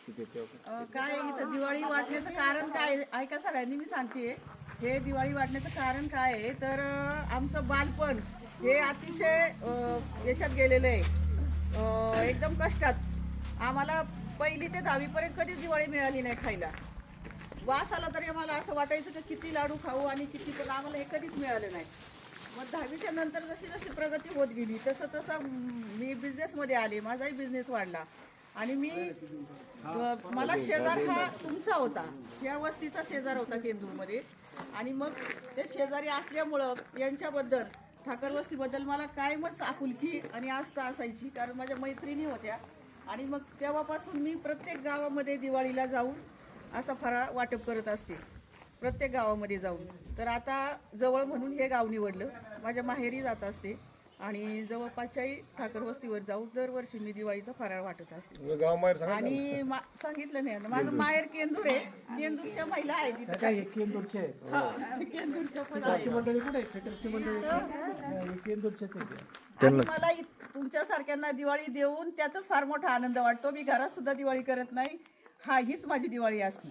परिस्थिती आहे तेव्हा? काय इथं दिवाळी वाटण्याचं कारण काय आहे? ऐका सगळ्यांनी मी सांगते. हे दिवाळी वाटण्याचं कारण काय आहे तर आमचं बालपण हे अतिशय याच्यात गेलेलं आहे, एकदम कष्टात. आम्हाला 1ली ते 10वीपर्यंत कधीच दिवाळी मिळाली नाही खायला. वास आला तरी आम्हाला असं वाटायचं की किती लाडू खाऊ आणि किती, पण आम्हाला हे कधीच मिळालं नाही. मग 10वीच्या नंतर जशी जशी प्रगती होत गेली तसं तसं मी बिझनेसमध्ये आले, माझाही बिझनेस वाढला. आणि मला शेजार हा तुमचा होता, या वस्तीचा शेजार होता केंदूरमध्ये. आणि मग ते शेजारी असल्यामुळं यांच्याबद्दल, ठाकर वस्तीबद्दल मला कायमच आपुलकी आणि आस्था असायची, कारण माझ्या मैत्रिणी होत्या. आणि मग तेव्हापासून मी प्रत्येक गावामध्ये दिवाळीला जाऊन असा फराळ वाटप करत असते, प्रत्येक गावामध्ये जाऊन. तर आता जवळ म्हणून हे गाव निवडलं. माझ्या माहेरी जात असते आणि जवळपासच्याही ठाकर वस्तीवर जाऊन दरवर्षी मी दिवाळीचा फराळ वाटत असते. गाव माहेर सांगा. आणि सांगितलं नाही ना, माझं माहेर केंदूर आहे. केंदूरच्या महिला आहेत तिथं. काय केंदूरचे आहे? केंदूरच्या पण फिटरची मंडळी कुठे आहे? फिटरची मंडळी केंदूरचेच आहे. आणि मला तुमच्यासारख्यांना दिवाळी देऊन त्यातच फार मोठा आनंद वाटतो. मी घरात सुद्धा दिवाळी करत नाही, हीच माझी दिवाळी असते.